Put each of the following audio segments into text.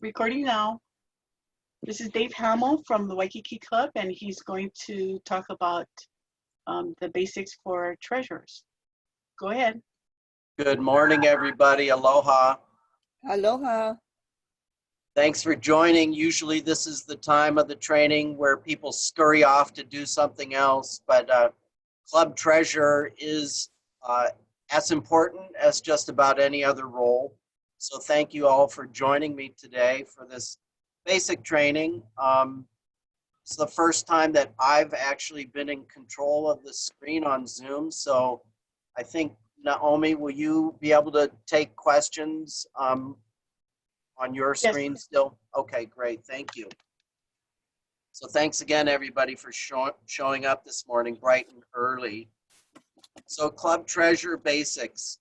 Recording now. This is Dave Hamill from the Waikiki Club, and he's going to talk about the basics for treasurers. Go ahead. Good morning, everybody. Aloha. Aloha. Thanks for joining. Usually this is the time of the training where people scurry off to do something else, but club treasurer is as important as just about any other role. So thank you all for joining me today for this basic training. It's the first time that I've actually been in control of the screen on Zoom. So I think, Naomi, will you be able to take questions on your screen still? Okay, great, thank you. So thanks again, everybody, for showing up this morning bright and early. So club treasurer basics.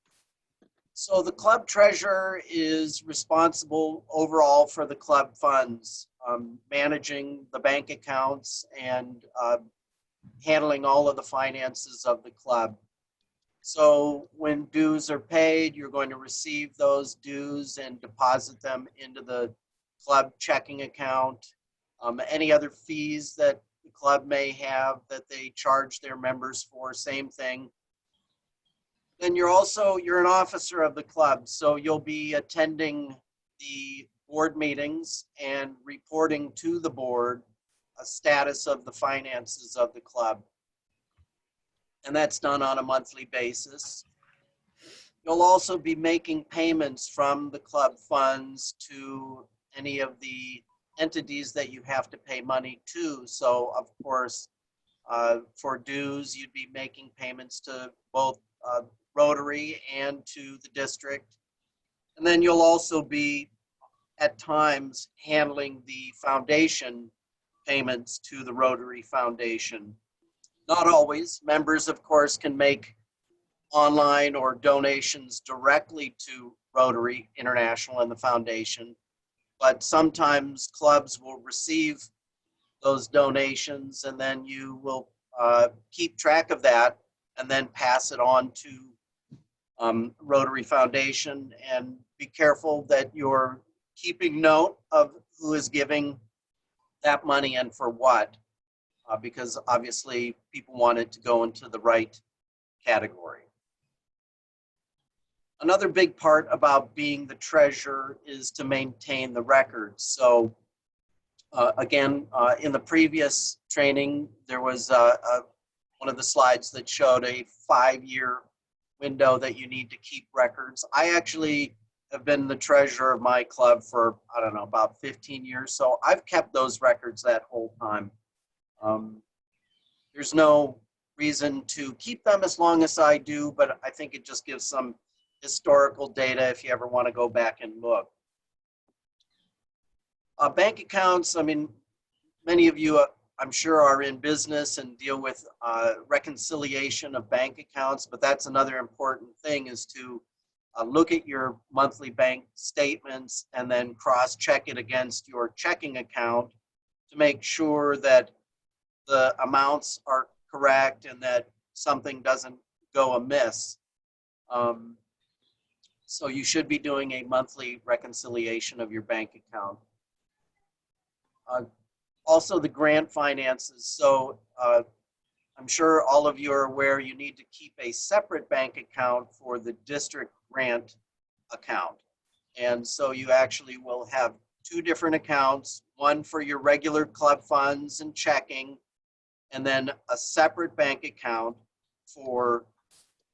So the club treasurer is responsible overall for the club funds, managing the bank accounts and handling all of the finances of the club. So when dues are paid, you're going to receive those dues and deposit them into the club checking account. Any other fees that the club may have that they charge their members for, same thing. Then you're an officer of the club, so you'll be attending the board meetings and reporting to the board a status of the finances of the club. And that's done on a monthly basis. You'll also be making payments from the club funds to any of the entities that you have to pay money to. So of course, for dues, you'd be making payments to both Rotary and to the district. And then you'll also be at times handling the foundation payments to the Rotary Foundation. Not always. Members, of course, can make online or donations directly to Rotary International and the foundation, but sometimes clubs will receive those donations and then you will keep track of that and then pass it on to Rotary Foundation, and be careful that you're keeping note of who is giving that money and for what, because obviously people want it to go into the right category. Another big part about being the treasurer is to maintain the records. So again, in the previous training, there was one of the slides that showed a 5-year window that you need to keep records. I actually have been the treasurer of my club for, I don't know, about 15 years. So I've kept those records that whole time. There's no reason to keep them as long as I do, but I think it just gives some historical data if you ever want to go back and look. Bank accounts, I mean, many of you, I'm sure, are in business and deal with reconciliation of bank accounts, but that's another important thing, is to look at your monthly bank statements and then cross-check it against your checking account to make sure that the amounts are correct and that something doesn't go amiss. So you should be doing a monthly reconciliation of your bank account. Also the grant finances. So I'm sure all of you are aware you need to keep a separate bank account for the district grant account. And so you actually will have 2 different accounts, one for your regular club funds and checking, and then a separate bank account for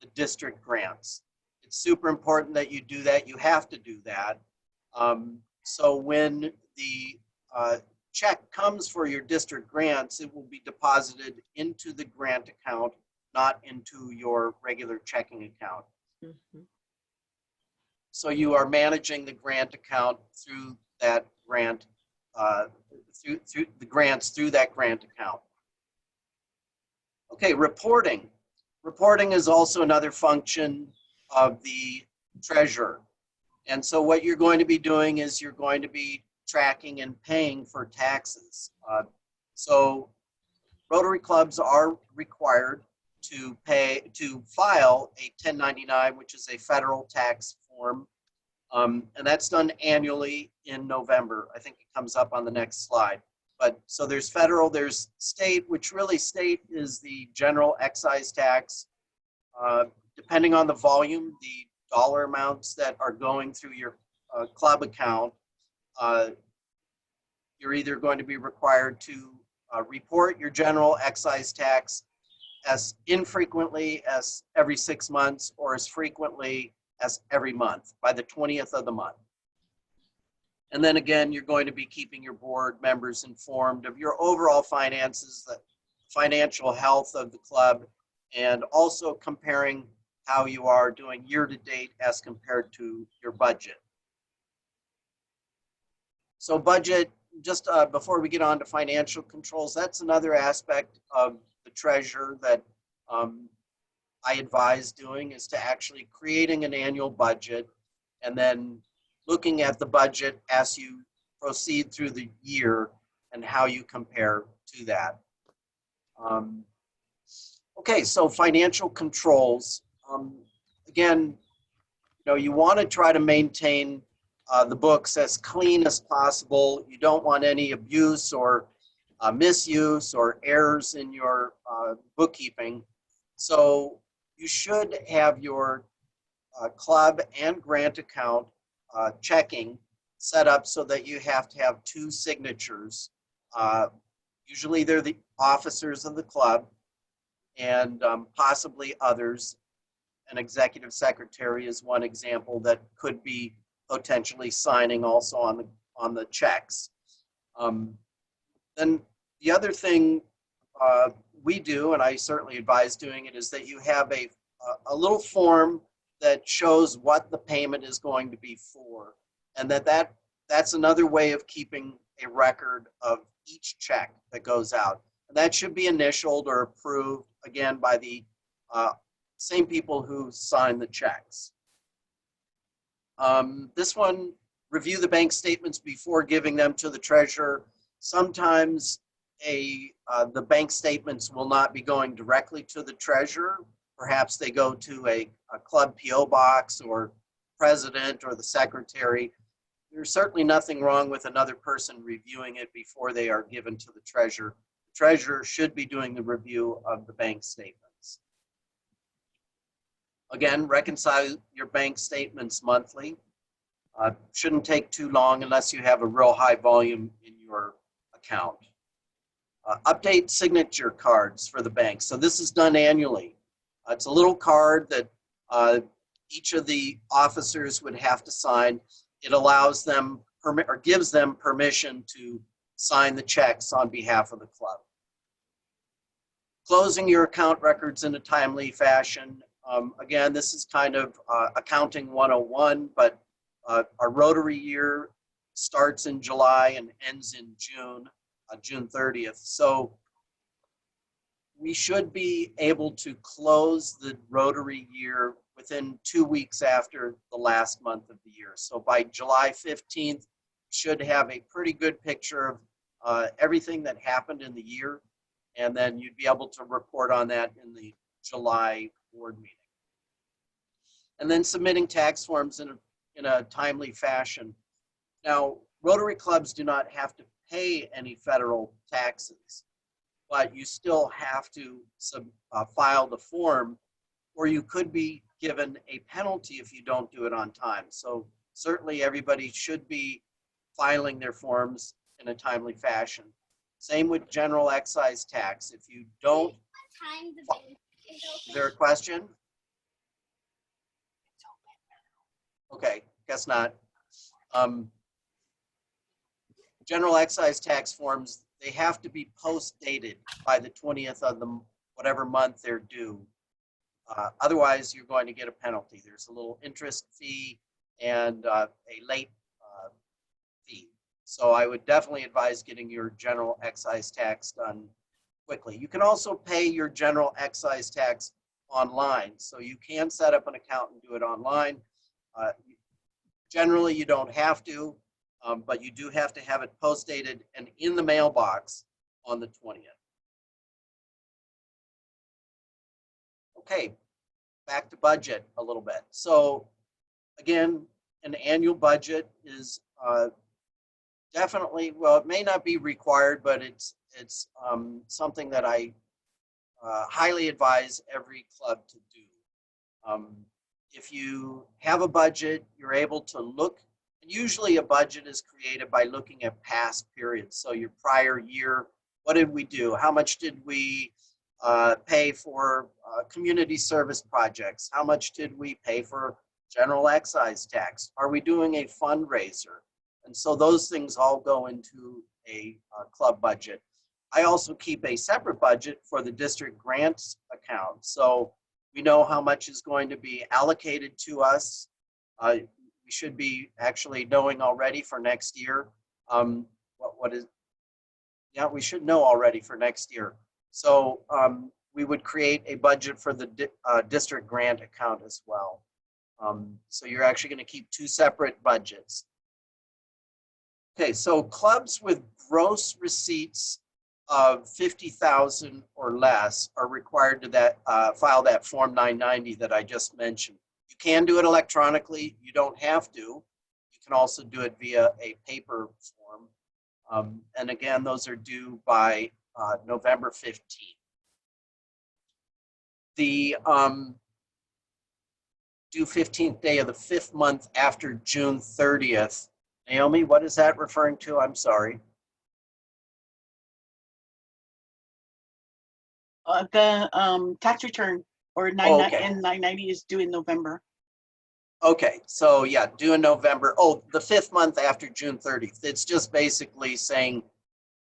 the district grants. It's super important that you do that. You have to do that. So when the check comes for your district grants, it will be deposited into the grant account, not into your regular checking account. Mm-hmm. So you are managing the grant account through that grant, through the grants through that grant account. Okay, reporting. Reporting is also another function of the treasurer. And so what you're going to be doing is you're going to be tracking and paying for taxes. So Rotary clubs are required to file a 1099, which is a federal tax form. And that's done annually in November. I think it comes up on the next slide. But so there's federal, there's state, which really state is the general excise tax. Depending on the volume, the dollar amounts that are going through your club account, you're either going to be required to report your general excise tax as infrequently as every 6 months or as frequently as every month by the 20th of the month. And then again, you're going to be keeping your board members informed of your overall finances, the financial health of the club, and also comparing how you are doing year to date as compared to your budget. So budget, just before we get on to financial controls, that's another aspect of the treasurer that I advise doing, is to actually creating an annual budget and then looking at the budget as you proceed through the year and how you compare to that. Okay, so financial controls. Again, you want to try to maintain the books as clean as possible. You don't want any abuse or misuse or errors in your bookkeeping. So you should have your club and grant account checking set up so that you have to have 2 signatures. Usually they're the officers of the club and possibly others. An executive secretary is one example that could be potentially signing also on the checks. Then the other thing we do, and I certainly advise doing it, is that you have a little form that shows what the payment is going to be for, and that's another way of keeping a record of each check that goes out. And that should be initialed or approved, again, by the same people who sign the checks. This one, review the bank statements before giving them to the treasurer. Sometimes the bank statements will not be going directly to the treasurer. Perhaps they go to a club PO box or president or the secretary. There's certainly nothing wrong with another person reviewing it before they are given to the treasurer. The treasurer should be doing the review of the bank statements. Again, reconcile your bank statements monthly. Shouldn't take too long unless you have a real high volume in your account. Update signature cards for the bank. So this is done annually. It's a little card that each of the officers would have to sign. It allows them or gives them permission to sign the checks on behalf of the club. Closing your account records in a timely fashion. Again, this is kind of accounting 101, but our Rotary year starts in July and ends in June 30th. So we should be able to close the Rotary year within 2 weeks after the last month of the year. So by July 15th, should have a pretty good picture of everything that happened in the year, and then you'd be able to report on that in the July board meeting. And then submitting tax forms in a timely fashion. Now, Rotary clubs do not have to pay any federal taxes, but you still have to file the form, or you could be given a penalty if you don't do it on time. So certainly everybody should be filing their forms in a timely fashion. Same with general excise tax. If you don't, is there a question? Okay, guess not. General excise tax forms, they have to be post-dated by the 20th of whatever month they're due. Otherwise, you're going to get a penalty. There's a little interest fee and a late fee. So I would definitely advise getting your general excise tax done quickly. You can also pay your general excise tax online. So you can set up an account and do it online. Generally, you don't have to, but you do have to have it post-dated and in the mailbox on the 20th. Okay, back to budget a little bit. So again, an annual budget is definitely, well, it may not be required, but it's something that I highly advise every club to do. If you have a budget, you're able to look, and usually a budget is created by looking at past periods. So your prior year, what did we do? How much did we pay for community service projects? How much did we pay for general excise tax? Are we doing a fundraiser? And so those things all go into a club budget. I also keep a separate budget for the district grants account. So we know how much is going to be allocated to us. We should be actually knowing already for next year. Yeah, we should know already for next year. So we would create a budget for the district grant account as well. So you're actually going to keep two separate budgets. Okay, so clubs with gross receipts of 50,000 or less are required to file that Form 990 that I just mentioned. You can do it electronically. You don't have to. You can also do it via a paper form. And again, those are due by November 15th. The due 15th day of the 5th month after June 30th. Naomi, what is that referring to? I'm sorry. The tax return or Okay. 990 is due in November. Okay, so yeah, due in November. Oh, the 5th month after June 30th. It's just basically saying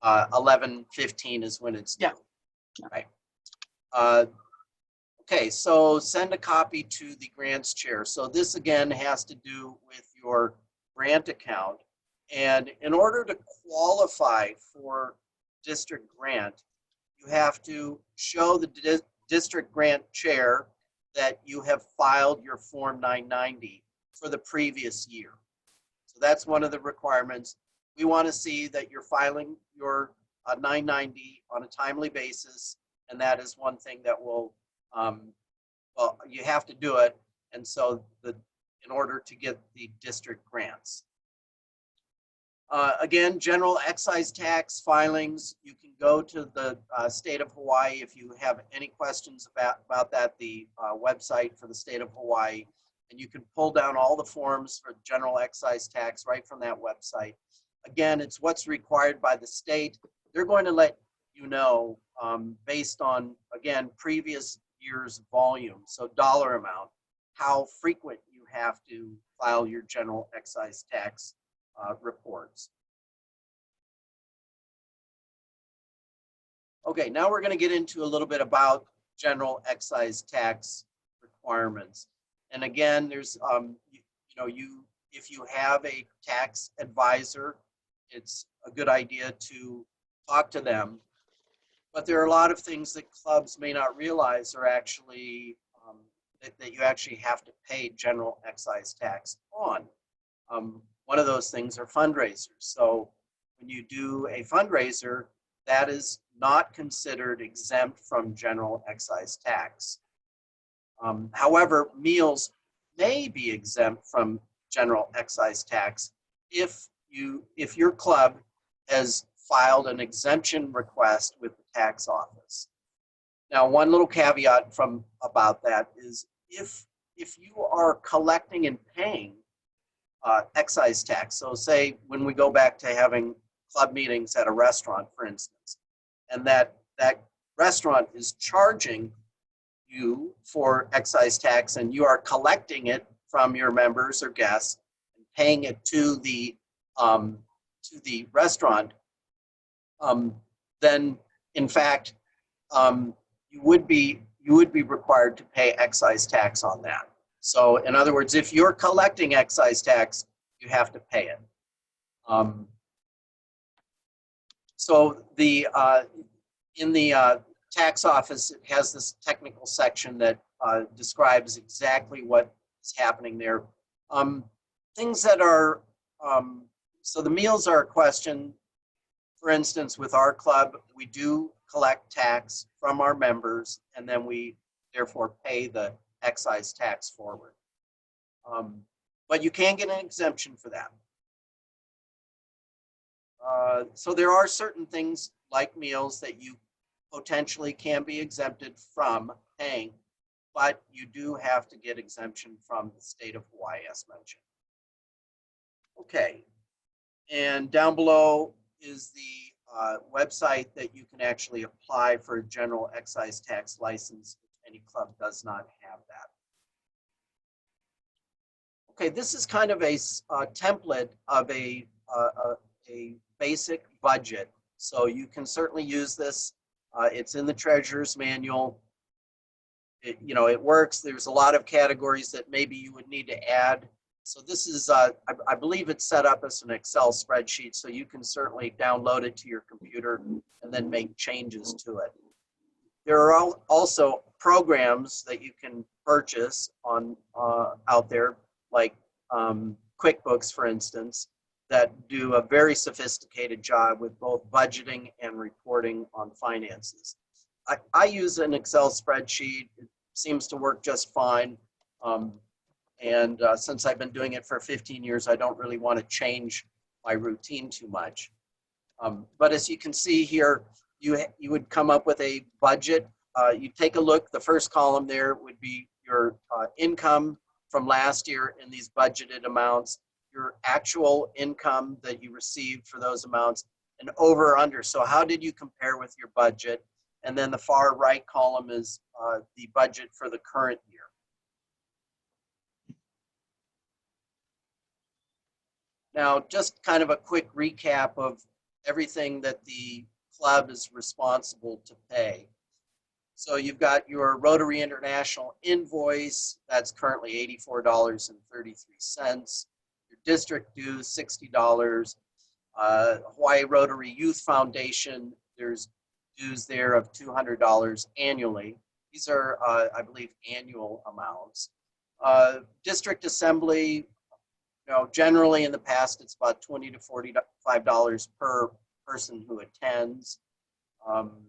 11/15 is when it's due. Yeah. Right. Okay, so send a copy to the grants chair. So this again has to do with your grant account. And in order to qualify for district grant, you have to show the district grant chair that you have filed your Form 990 for the previous year. So that's one of the requirements. We want to see that you're filing your 990 on a timely basis, and that is one thing that will, well, you have to do it, and so in order to get the district grants. Again, general excise tax filings, you can go to the state of Hawaii if you have any questions about that, the website for the state of Hawaii, and you can pull down all the forms for general excise tax right from that website. Again, it's what's required by the state. They're going to let you know based on, again, previous year's volume, so dollar amount, how frequent you have to file your general excise tax reports. Okay, now we're going to get into a little bit about general excise tax requirements. And again, there's if you have a tax advisor, it's a good idea to talk to them. But there are a lot of things that clubs may not realize are actually that you actually have to pay general excise tax on. One of those things are fundraisers. So when you do a fundraiser, that is not considered exempt from general excise tax. However, meals may be exempt from general excise tax if your club has filed an exemption request with the tax office. Now, one little caveat about that is if you are collecting and paying excise tax. So say when we go back to having club meetings at a restaurant, for instance, and that restaurant is charging you for excise tax and you are collecting it from your members or guests and paying it to the restaurant, then in fact you would be required to pay excise tax on that. So in other words, if you're collecting excise tax, you have to pay it. So in the tax office, it has this technical section that describes exactly what is happening there. Things that are, so the meals are a question. For instance, with our club, we do collect tax from our members, and then we therefore pay the excise tax forward. but you can get an exemption for that. So there are certain things like meals that you potentially can be exempted from paying, but you do have to get exemption from the state of Hawaii as mentioned. Okay, and down below is the website that you can actually apply for a general excise tax license if any club does not have that. Okay, this is kind of a template of a basic budget. So you can certainly use this. It's in the treasurer's manual. It works. There's a lot of categories that maybe you would need to add. So this is, I believe it's set up as an Excel spreadsheet, so you can certainly download it to your computer and then make changes to it. There are also programs that you can purchase on out there, like QuickBooks, for instance, that do a very sophisticated job with both budgeting and reporting on finances. I use an Excel spreadsheet. It seems to work just fine. And since I've been doing it for 15 years, I don't really want to change my routine too much. But as you can see here, you would come up with a budget. You take a look, the first column there would be your income from last year in these budgeted amounts, your actual income that you received for those amounts, and over or under. So how did you compare with your budget? And then the far right column is the budget for the current year. Now, just kind of a quick recap of everything that the club is responsible to pay. So you've got your Rotary International invoice, that's currently $84.33. Your district dues, $60. Hawaii Rotary Youth Foundation, there's dues there of $200 annually. These are, I believe, annual amounts. District Assembly, generally in the past, it's about $20 to $45 per person who attends.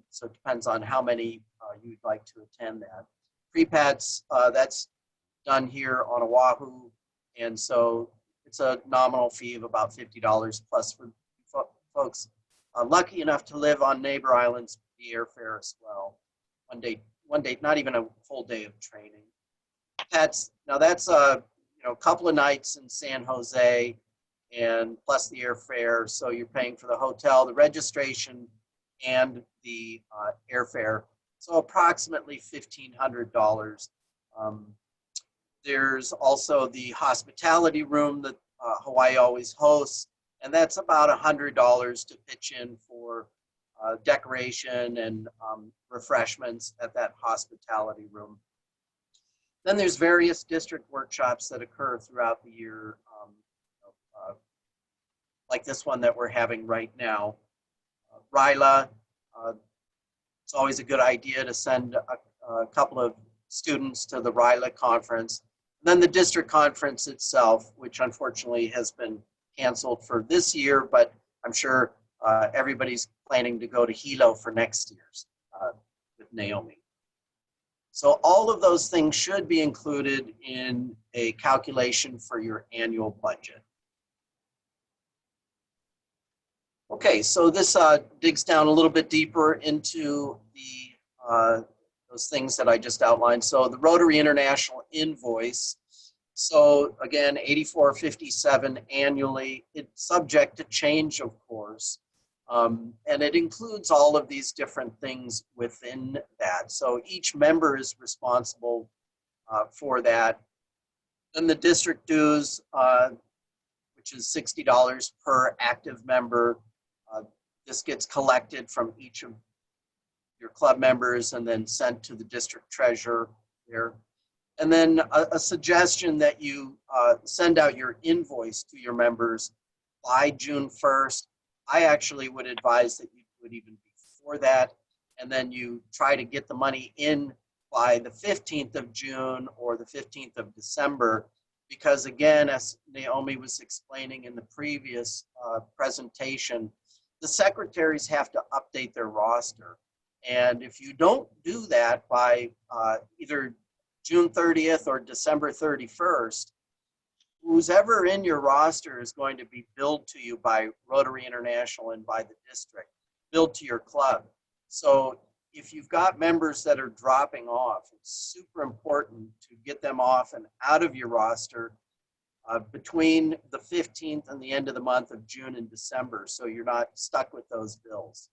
So it depends on how many you'd like to attend that. Pre-PATS, that's done here on Oahu, and so it's a nominal fee of about $50 plus for folks lucky enough to live on neighbor islands, the airfare as well. One day, not even a full day of training. PATS, now that's a couple of nights in San Jose, and plus the airfare. So you're paying for the hotel, the registration, and the airfare. So approximately $1,500. There's also the hospitality room that Hawaii always hosts, and that's about $100 to pitch in for decoration and refreshments at that hospitality room. Then there's various district workshops that occur throughout the year, like this one that we're having right now. RILA, it's always a good idea to send a couple of students to the RILA conference. And then the district conference itself, which unfortunately has been canceled for this year, but I'm sure everybody's planning to go to Hilo for next year's with Naomi. So all of those things should be included in a calculation for your annual budget. Okay, so this digs down a little bit deeper into the those things that I just outlined. So the Rotary International invoice. So again, $84.57 annually. It's subject to change, of course. And it includes all of these different things within that. So each member is responsible for that. Then the district dues, which is $60 per active member. This gets collected from each of your club members and then sent to the district treasurer there. And then a suggestion that you send out your invoice to your members by June 1st. I actually would advise that you do it even before that, and then you try to get the money in by the 15th of June or the 15th of December, because again, as Naomi was explaining in the previous presentation, the secretaries have to update their roster. And if you don't do that by either June 30th or December 31st, who's ever in your roster is going to be billed to you by Rotary International and by the district, billed to your club. So if you've got members that are dropping off, it's super important to get them off and out of your roster between the 15th and the end of the month of June and December, so you're not stuck with those bills.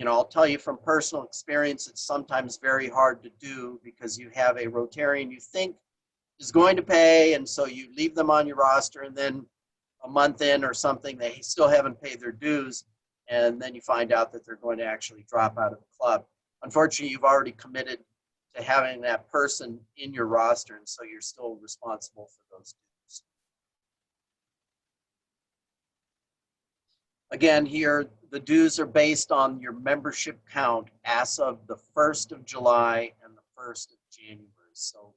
I'll tell you from personal experience, it's sometimes very hard to do because you have a Rotarian you think is going to pay, and so you leave them on your roster, and then a month in or something, they still haven't paid their dues, and then you find out that they're going to actually drop out of the club. Unfortunately, you've already committed to having that person in your roster, and so you're still responsible for those dues. Again, here, the dues are based on your membership count as of the 1st of July and the 1st of January. So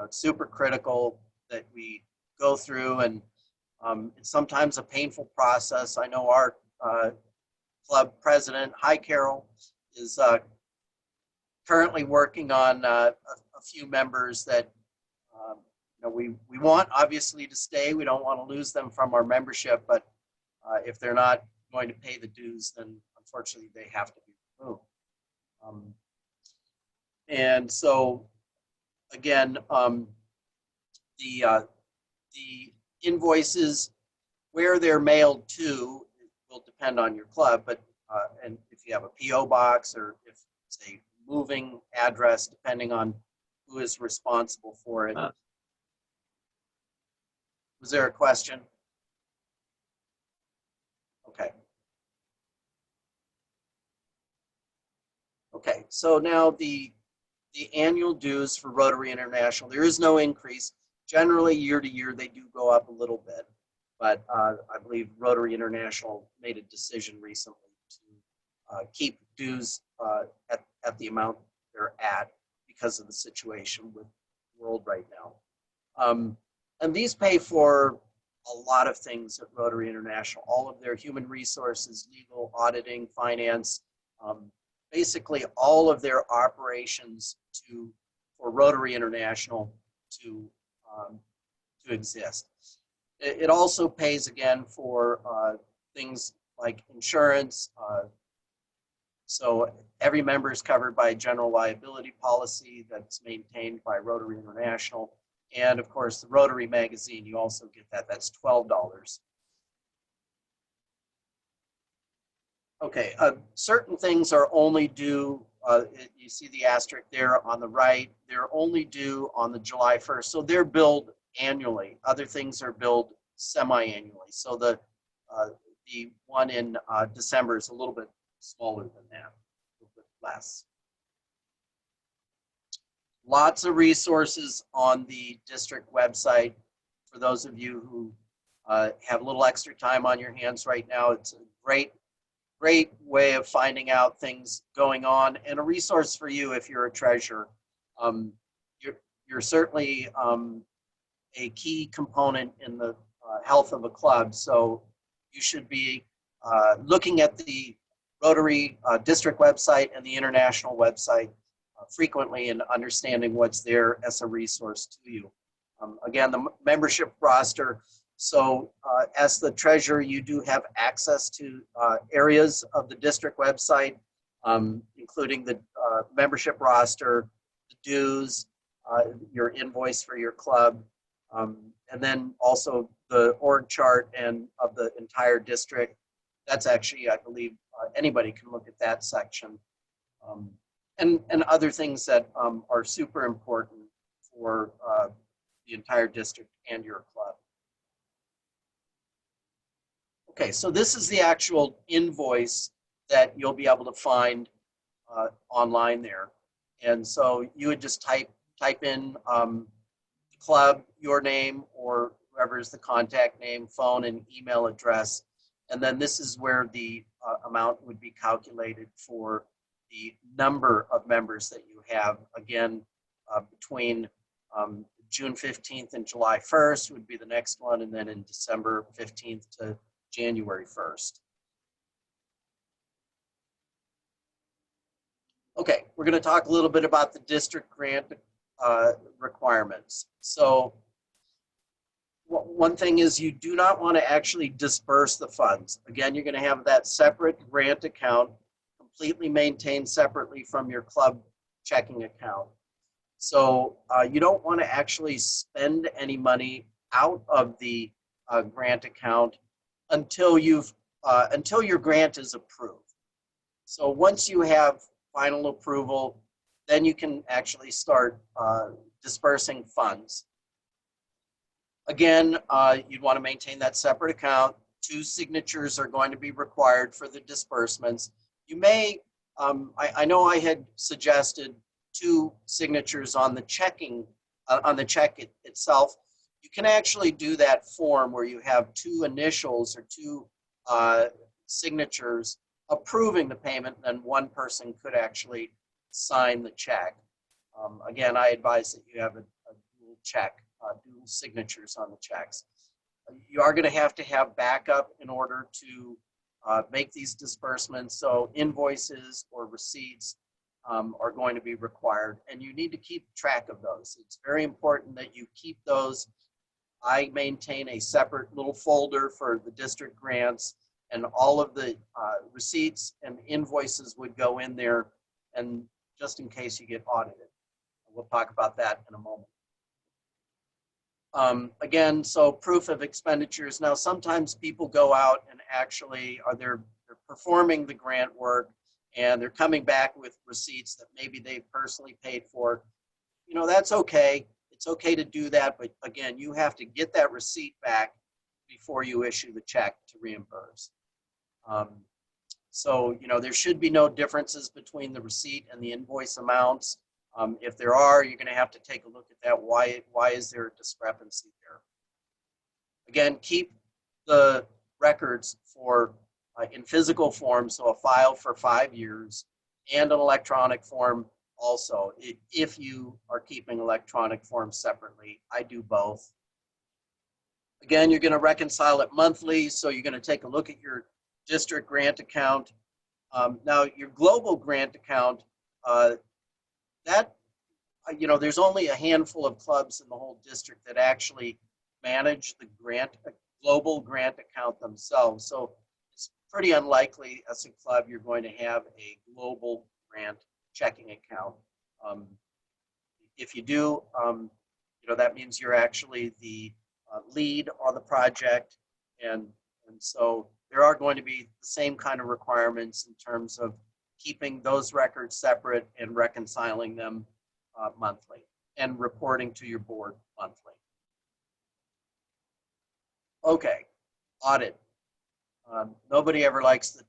it's super critical that we go through, and it's sometimes a painful process. I know our club president, hi Carol, is currently working on a few members that we want obviously to stay. We don't want to lose them from our membership, but if they're not going to pay the dues, then unfortunately they have to be removed. And so again, the invoices, where they're mailed to, will depend on your club, but and if you have a PO box or if it's a moving address, depending on who is responsible for it. Was there a question? Okay. Okay, so now the annual dues for Rotary International, there is no increase. Generally, year to year, they do go up a little bit, but I believe Rotary International made a decision recently to keep dues at the amount they're at because of the situation with the world right now. And these pay for a lot of things at Rotary International, all of their human resources, legal, auditing, finance, basically all of their operations for Rotary International to exist. It also pays again for things like insurance. So every member is covered by a general liability policy that's maintained by Rotary International. And of course, the Rotary magazine, you also get that. That's $12. Okay, certain things are only due, you see the asterisk there on the right, they're only due on the July 1st. So they're billed annually. Other things are billed semi-annually. So the one in December is a little bit smaller than that, a little bit less. Lots of resources on the district website for those of you who have a little extra time on your hands right now. It's a great way of finding out things going on, and a resource for you if you're a treasurer. You're certainly a key component in the health of a club, so you should be looking at the Rotary district website and the international website frequently and understanding what's there as a resource to you. Again, the membership roster. So as the treasurer, you do have access to areas of the district website, including the membership roster, the dues, your invoice for your club, and then also the org chart and of the entire district. That's actually, I believe, anybody can look at that section. And other things that are super important for the entire district and your club. Okay, so this is the actual invoice that you'll be able to find online there. And so you would just type in the club, your name, or whoever's the contact name, phone, and email address. And then this is where the amount would be calculated for the number of members that you have. Again, between June 15th and July 1st would be the next one, and then in December 15th to January 1st. Okay, we're going to talk a little bit about the district grant requirements. So one thing is you do not want to actually disperse the funds. Again, you're going to have that separate grant account completely maintained separately from your club checking account. So you don't want to actually spend any money out of the grant account until until your grant is approved. So once you have final approval, then you can actually start dispersing funds. Again, you'd want to maintain that separate account. 2 signatures are going to be required for the disbursements. You may, I know I had suggested 2 signatures on the checking, on the check itself. You can actually do that form where you have 2 initials or 2 signatures approving the payment, and then 1 person could actually sign the check. Again, I advise that you have a dual check, dual signatures on the checks. You are going to have backup in order to make these disbursements. So invoices or receipts are going to be required, and you need to keep track of those. It's very important that you keep those. I maintain a separate little folder for the district grants, and all of the receipts and invoices would go in there, and just in case you get audited. We'll talk about that in a moment. Again, so proof of expenditures. Now, sometimes people go out and actually they're performing the grant work, and they're coming back with receipts that maybe they personally paid for. You know, that's okay. It's okay to do that, but again, you have to get that receipt back before you issue the check to reimburse. So, you know, there should be no differences between the receipt and the invoice amounts. If there are, you're going to have to take a look at that. Why is there a discrepancy there? Again, keep the records for in physical form, so a file for 5 years, and an electronic form also. If you are keeping electronic forms separately, I do both. Again, you're going to reconcile it monthly, so you're going to take a look at your district grant account. Now, your global grant account, you know, there's only a handful of clubs in the whole district that actually manage the global grant account themselves. So it's pretty unlikely as a club you're going to have a global grant checking account. If you do, you know, that means you're actually the lead on the project, and so there are going to be the same kind of requirements in terms of keeping those records separate and reconciling them monthly and reporting to your board monthly. Okay, audit. Nobody ever likes to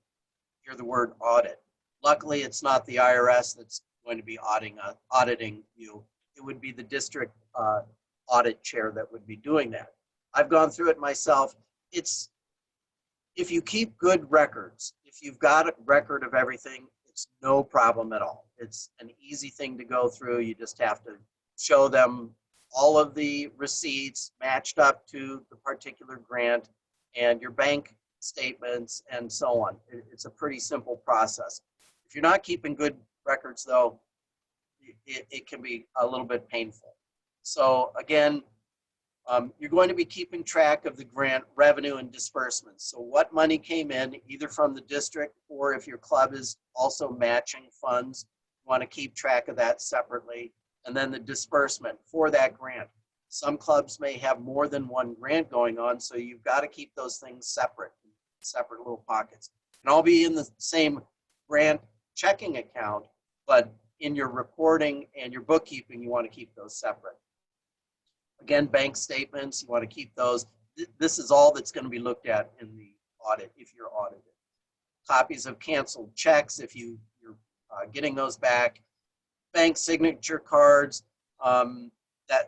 hear the word audit. Luckily, it's not the IRS that's going to be auditing you. It would be the district audit chair that would be doing that. I've gone through it myself. If you keep good records, if you've got a record of everything, it's no problem at all. It's an easy thing to go through. You just have to show them all of the receipts matched up to the particular grant and your bank statements and so on. It's a pretty simple process. If you're not keeping good records, though, it can be a little bit painful. So again, you're going to be keeping track of the grant revenue and disbursements. So what money came in, either from the district, or if your club is also matching funds, you want to keep track of that separately. And then the disbursement for that grant. Some clubs may have more than one grant going on, so you've got to keep those things separate little pockets. And all be in the same grant checking account, but in your reporting and your bookkeeping, you want to keep those separate. Again, bank statements, you want to keep those. This is all that's going to be looked at in the audit if you're audited. Copies of canceled checks if you're getting those back. Bank signature cards,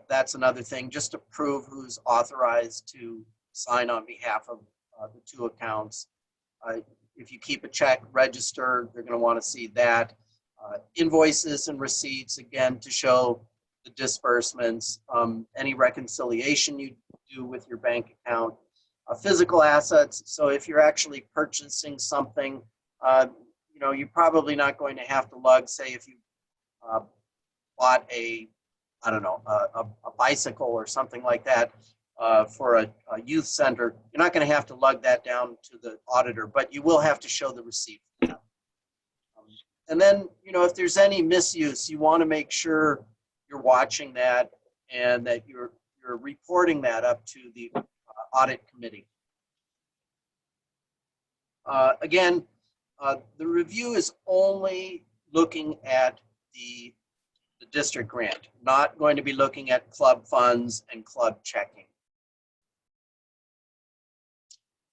that's another thing, just to prove who's authorized to sign on behalf of the 2 accounts. If you keep a check register, they're going to want to see that. Invoices and receipts, again, to show the disbursements, any reconciliation you do with your bank account. Physical assets, so if you're actually purchasing something, you know, you're probably not going to have to lug, say if you bought a bicycle or something like that, for a youth center, you're not going to have to lug that down to the auditor, but you will have to show the receipt. And then, you know, if there's any misuse, you want to make sure you're watching that and that you're reporting that up to the audit committee. Again, the review is only looking at the district grant, not going to be looking at club funds and club checking.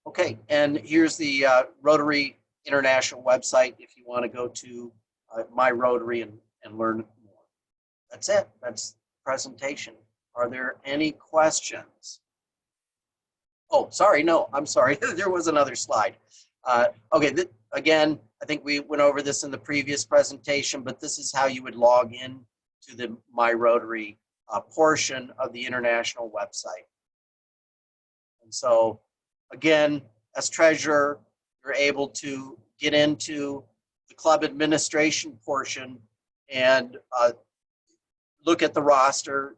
Okay, and here's the Rotary International website if you want to go to My Rotary and learn more. That's it. That's the presentation. Are there any questions? Oh, sorry. No, I'm sorry. There was another slide. Okay, again, I think we went over this in the previous presentation, but this is how you would log in to the My Rotary portion of the international website. And so, again, as treasurer, you're able to get into the club administration portion and look at the roster,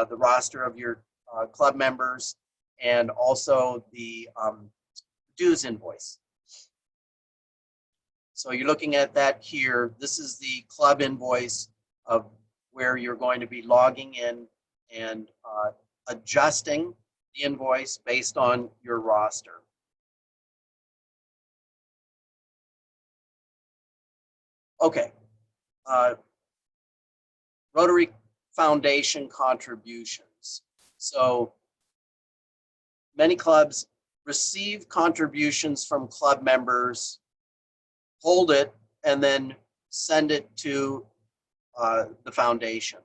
the roster of your club members, and also the dues invoice. So you're looking at that here. This is the club invoice of where you're going to be logging in and adjusting the invoice based on your roster. Okay, Rotary Foundation contributions. So many clubs receive contributions from club members, hold it, and then send it to the foundation.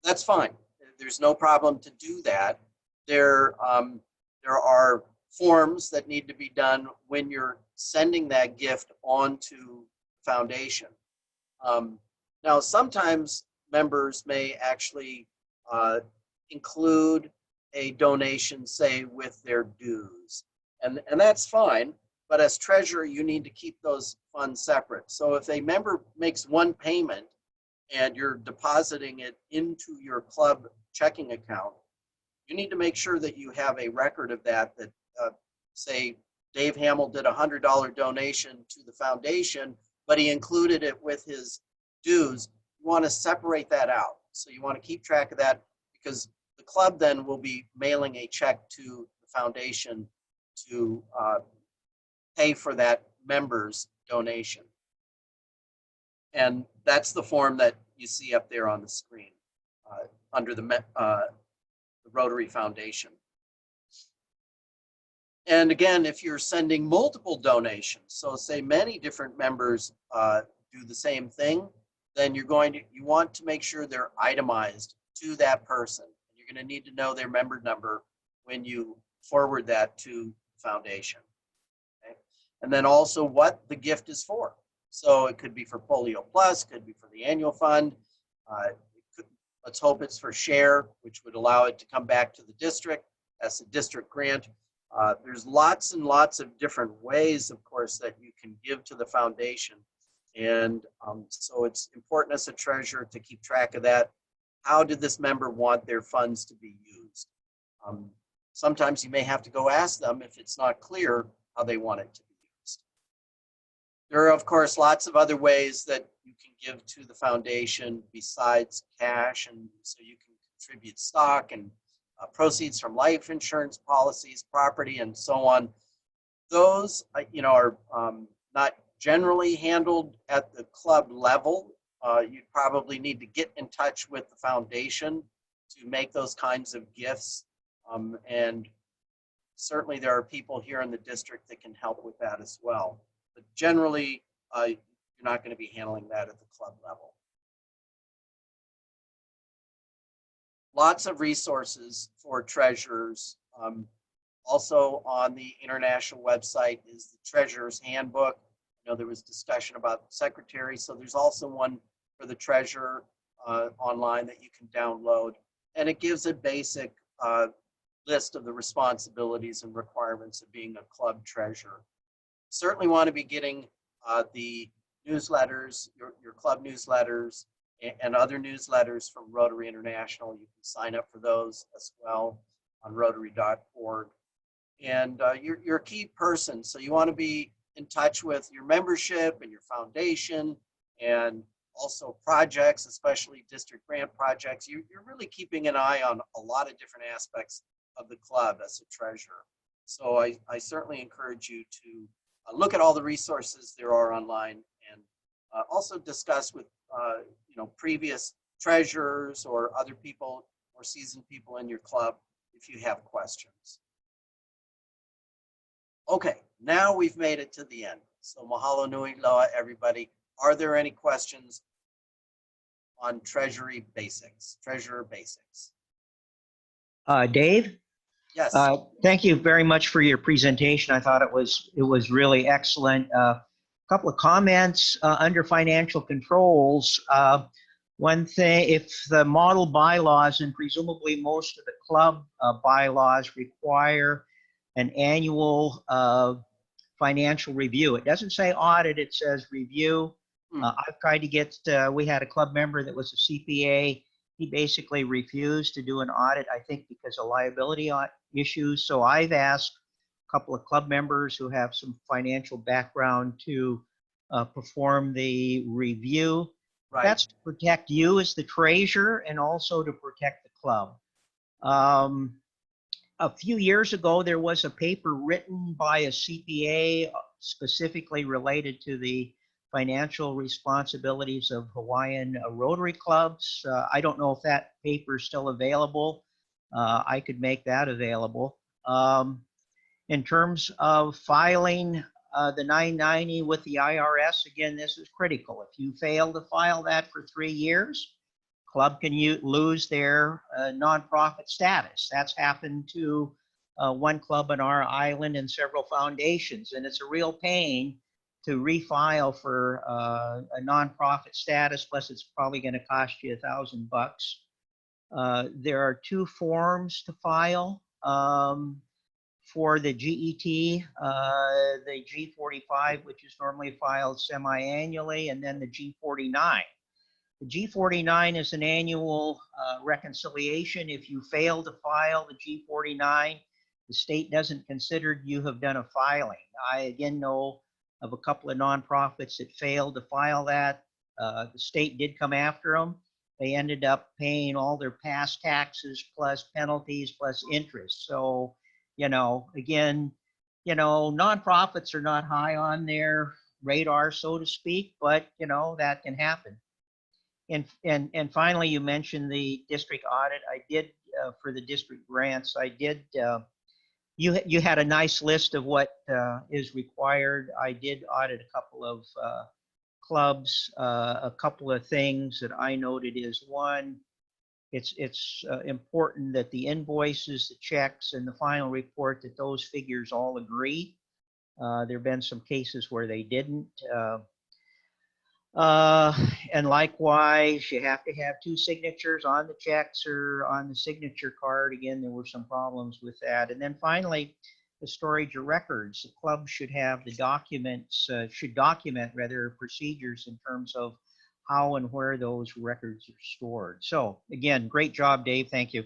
That's fine. There's no problem to do that. There are forms that need to be done when you're sending that gift on to the foundation. Now, sometimes members may actually include a donation, say, with their dues. And that's fine, but as treasurer, you need to keep those funds separate. So if a member makes one payment and you're depositing it into your club checking account, you need to make sure that you have a record of that, say, Dave Hamill did a $100 donation to the foundation, but he included it with his dues. You want to separate that out. So you want to keep track of that, because the club then will be mailing a check to the foundation to pay for that member's donation. And that's the form that you see up there on the screen under the Rotary Foundation. And again, if you're sending multiple donations, so say many different members do the same thing, then you want to make sure they're itemized to that person. You're going to need to know their member number when you forward that to the foundation. Okay? And then also what the gift is for. So it could be for Polio Plus, could be for the annual fund. Let's hope it's for share, which would allow it to come back to the district as a district grant. There's lots and lots of different ways, of course, that you can give to the foundation. And so it's important as a treasurer to keep track of that. How did this member want their funds to be used? Sometimes you may have to go ask them if it's not clear how they want it to be used. There are, of course, lots of other ways that you can give to the foundation besides cash, and so you can contribute stock and proceeds from life insurance policies, property, and so on. Those, are not generally handled at the club level. You'd probably need to get in touch with the foundation to make those kinds of gifts. And certainly there are people here in the district that can help with that as well. But generally, you're not going to be handling that at the club level. Lots of resources for treasurers. Also on the international website is the Treasurer's Handbook. I know there was discussion about secretary, so there's also one for the treasurer online that you can download. And it gives a basic list of the responsibilities and requirements of being a club treasurer. Certainly want to be getting the newsletters, your club newsletters, and other newsletters from Rotary International. You can sign up for those as well. on Rotary.org. And you're a key person, so you want to be in touch with your membership and your foundation, and also projects, especially district grant projects. You're really keeping an eye on a lot of different aspects of the club as a treasurer. So I certainly encourage you to look at all the resources there are online, and also discuss with previous treasurers or other people, more seasoned people in your club, if you have questions. Okay, now we've made it to the end. So mahalo nui loa, everybody. Are there any questions on treasurer basics? Dave, Yes. thank you very much for your presentation. I thought it was really excellent. A couple of comments under financial controls. One thing, if the model bylaws, and presumably most of the club bylaws, require an annual financial review. It doesn't say audit, it says review. I've tried to get, we had a club member that was a CPA. He basically refused to do an audit, I think because of liability issues. So I've asked a couple of club members who have some financial background to perform the review. Right. That's to protect you as the treasurer and also to protect the club. A few years ago, there was a paper written by a CPA specifically related to the financial responsibilities of Hawaiian Rotary clubs. I don't know if that paper is still available. I could make that available. In terms of filing the 990 with the IRS, again, this is critical. If you fail to file that for 3 years, club can lose their nonprofit status. That's happened to one club on our island and several foundations, and it's a real pain to refile for a nonprofit status. Plus, it's probably going to cost you $1,000. There are 2 forms to file for the GET, the G45, which is normally filed semi-annually, and then the G49. The G49 is an annual reconciliation. If you fail to file the G49, the state doesn't consider you have done a filing. I again know of a couple of nonprofits that failed to file that. The state did come after them. They ended up paying all their past taxes plus penalties plus interest. So, again, nonprofits are not high on their radar, so to speak, but that can happen. And finally, you mentioned the district audit. I did for the district grants. I did. You had a nice list of what is required. I did audit a couple of clubs. A couple of things that I noted is, one, it's important that the invoices, the checks, and the final report, that those figures all agree. There have been some cases where they didn't. And likewise, you have to have 2 signatures on the checks or on the signature card. Again, there were some problems with that. And then finally, the storage of records. The club should have the documents, should document rather procedures in terms of how and where those records are stored. So again, great job, Dave. Thank you.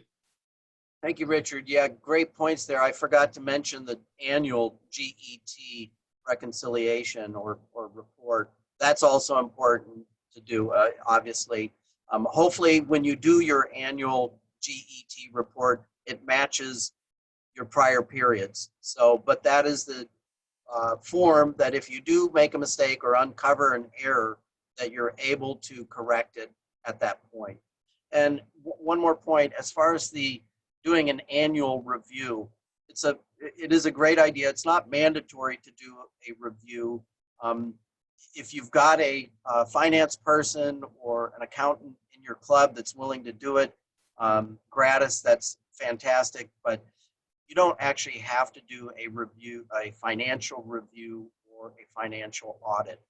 Thank you, Richard. Yeah, great points there. I forgot to mention the annual GET reconciliation or report. That's also important to do, obviously. Hopefully, when you do your annual GET report, it matches your prior periods. So, but that is the form that if you do make a mistake or uncover an error, that you're able to correct it at that point. And one more point, as far as the doing an annual review, it is a great idea. It's not mandatory to do a review. If you've got a finance person or an accountant in your club that's willing to do it gratis, that's fantastic. But you don't actually have to do a review, a financial review or a financial audit.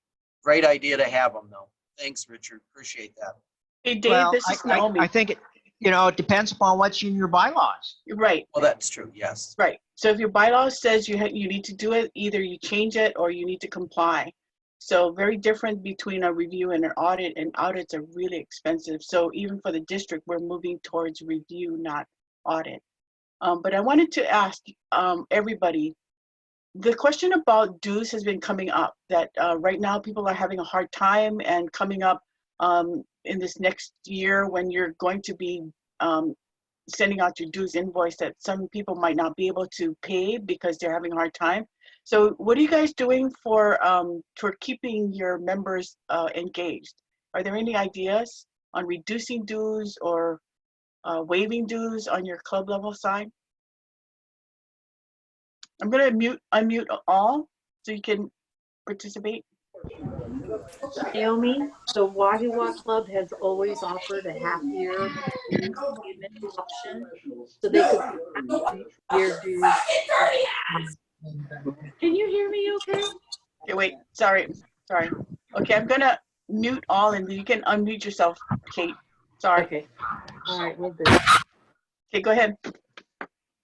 Great idea to have them, though. Thanks, Richard. Appreciate that. Hey, Dave, Well, this is Naomi. I think it depends upon what's in your bylaws. Right. Well, that's true. Yes. Right. So if your bylaw says you need to do it, either you change it or you need to comply. So very different between a review and an audit, and audits are really expensive. So even for the district, we're moving towards review, not audit. But I wanted to ask everybody, the question about dues has been coming up, that right now people are having a hard time, and coming up in this next year when you're going to be sending out your dues invoice, that some people might not be able to pay because they're having a hard time. So what are you guys doing for keeping your members engaged? Are there any ideas on reducing dues or waiving dues on your club level side? I'm going to unmute all so you can participate. Naomi, the Wahiwa Club has always offered a half-year dues payment option, so they could pay year dues. Can you hear me okay? Okay, wait, sorry. Okay, I'm going to mute all, and you can unmute yourself, Kate. Sorry. Okay. All right, we'll do. Okay, go ahead.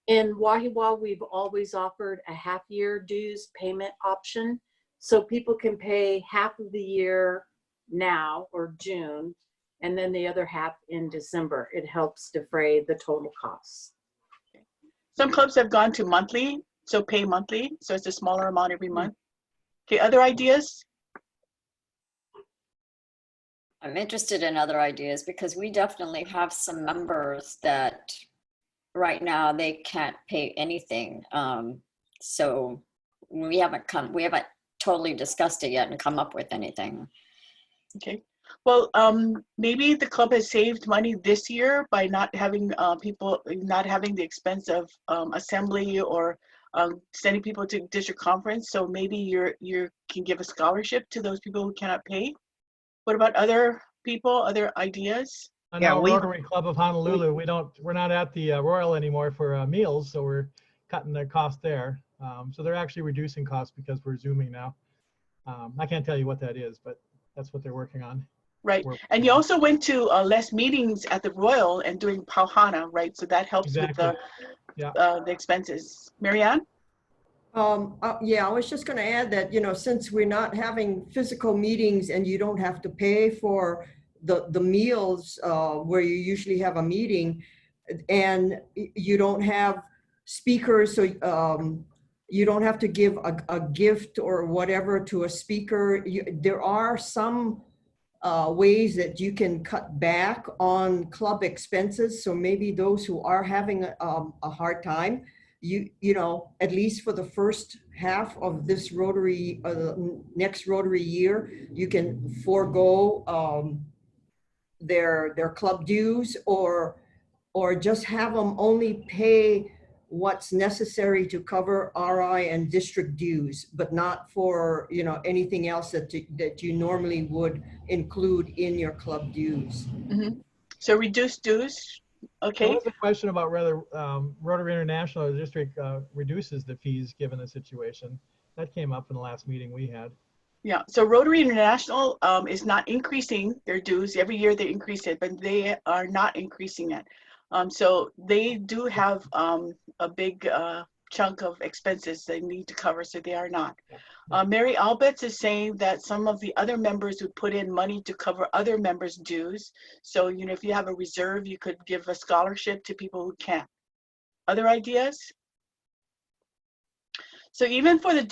In Wahiwa, we've always offered a half-year dues payment option, so people can pay half of the year now, or June, and then the other half in December. It helps defray the total costs. Some clubs have gone to monthly, so pay monthly, so it's a smaller amount every month. Okay, other ideas? I'm interested in other ideas because we definitely have some members that right now they can't pay anything. So we haven't totally discussed it yet and come up with anything. Okay. Well, maybe the club has saved money this year by not having not having the expense of assembly or sending people to district conference. So maybe you can give a scholarship to those people who cannot pay. What about other people, other ideas? I Yeah, know we- Rotary Club of Honolulu, we're not at the Royal anymore for meals, so we're cutting their cost there. So they're actually reducing costs because we're Zooming now. I can't tell you what that is, but that's what they're working on. Right, and you also went to less meetings at the Royal and doing Pauhana, right? So that helps Exactly. with Yeah. the expenses. Marianne? Yeah, I was just going to add that, since we're not having physical meetings and you don't have to pay for the meals where you usually have a meeting, and you don't have speakers, so you don't have to give a gift or whatever to a speaker. There are some ways that you can cut back on club expenses. So maybe those who are having a hard time, at least for the first half of this Rotary, next Rotary year, you can forego their club dues, or just have them only pay what's necessary to cover RI and district dues, but not for anything else that you normally would include in your club dues. Mm-hmm. So reduce dues. Okay. There was a question about whether Rotary International or the district reduces the fees given the situation. That came up in the last meeting we had. Yeah, so Rotary International is not increasing their dues. Every year they increase it, but they are not increasing it. So they do have a big chunk of expenses they need to cover, so they are not. Mary Albets is saying that some of the other members would put in money to cover other members' dues. So, if you have a reserve, you could give a scholarship to people who can't. Other ideas? So even for the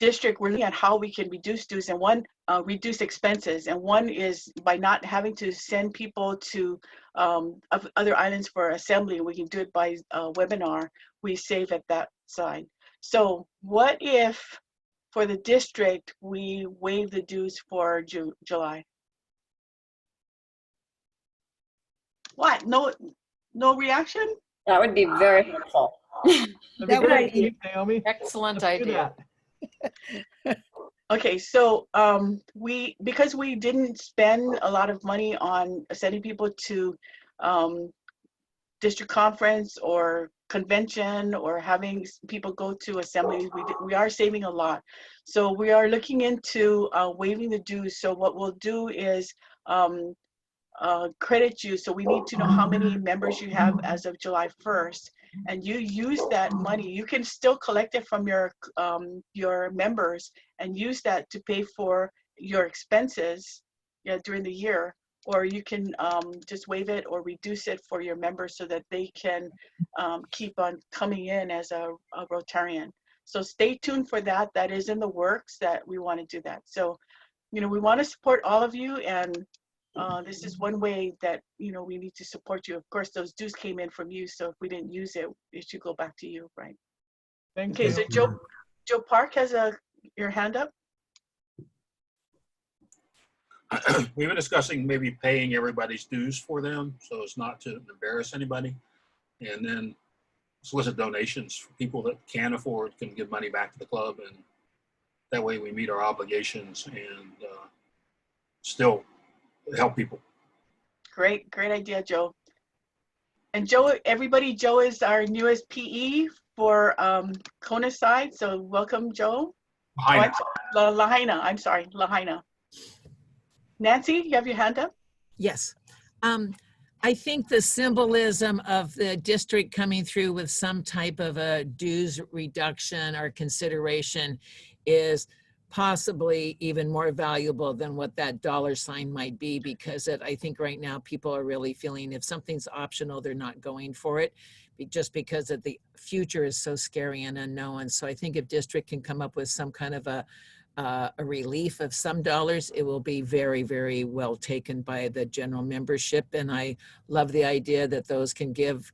district, we're looking at how we can reduce dues, and one, reduce expenses, and one is by not having to send people to other islands for assembly. We can do it by webinar. We save at that side. So what if for the district we waive the dues for July? What? No reaction? That would be very helpful. That would be Naomi. Excellent Let's do idea. that. Okay, so because we didn't spend a lot of money on sending people to district conference or convention or having people go to assemblies, we are saving a lot. So we are looking into waiving the dues. So what we'll do is credit you. So we need to know how many members you have as of July 1st. And you use that money. You can still collect it from your members and use that to pay for your expenses during the year. or you can just waive it or reduce it for your members so that they can keep on coming in as a Rotarian. So stay tuned for that. That is in the works that we want to do that. So, we want to support all of you, and this is one way that, we need to support you. Of course, those dues came in from you, so if we didn't use it, it should go back to you, right? Thanks, Okay, Gail. so Joe Park has your hand up. We were discussing maybe paying everybody's dues for them, so as not to embarrass anybody. And then solicit donations for people that can afford, can give money back to the club. And that way we meet our obligations and still help people. Great idea, Joe. And Joe, Joe is our newest PE for Kona side. So welcome, Joe. Lahaina, I'm sorry, Lahaina. Nancy, you have your hand up? Yes. I think the symbolism of the district coming through with some type of a dues reduction or consideration is possibly even more valuable than what that dollar sign might be, because I think right now people are really feeling if something's optional, they're not going for it just because of the future is so scary and unknown. So I think if district can come up with some kind of a relief of some dollars, it will be very, very well taken by the general membership. And I love the idea that those can give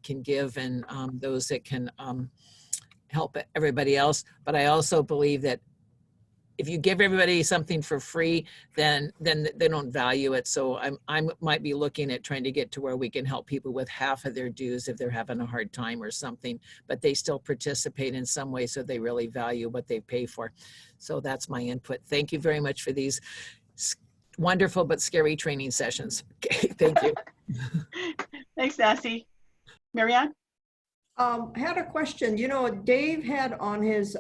and those that can help everybody else. But I also believe that if you give everybody something for free, then they don't value it. So I might be looking at trying to get to where we can help people with half of their dues if they're having a hard time or something, but they still participate in some way, so they really value what they pay for. So that's my input. Thank you very much for these wonderful but scary training sessions. Okay, thank you. Thanks, Nancy. Marianne? I had a question. Dave had on his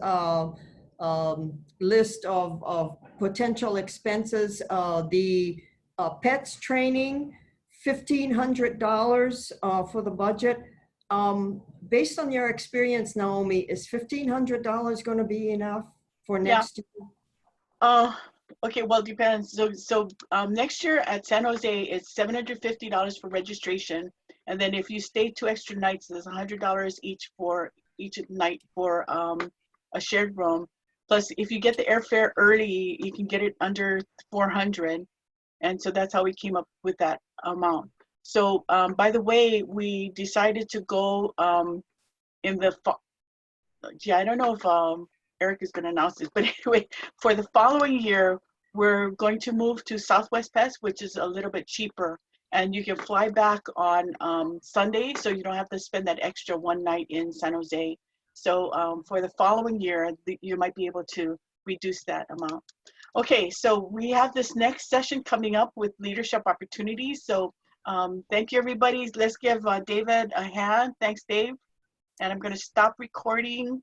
list of potential expenses, the pets training, $1,500 for the budget. Based on your experience, Naomi, is $1,500 going to be enough for next year? Okay, well, depends. So next year at San Jose, it's $750 for registration. And then if you stay 2 extra nights, there's $100 each night for a shared room. Plus, if you get the airfare early, you can get it under $400. And so that's how we came up with that amount. So by the way, we decided to go in the fall. I don't know if Eric is going to announce this, but anyway, for the following year, we're going to move to Southwest Pest, which is a little bit cheaper. And you can fly back on Sunday, so you don't have to spend that extra one night in San Jose. So for the following year, you might be able to reduce that amount. Okay, so we have this next session coming up with leadership opportunities. So thank you, everybody. Let's give David a hand. Thanks, Dave. And I'm going to stop recording.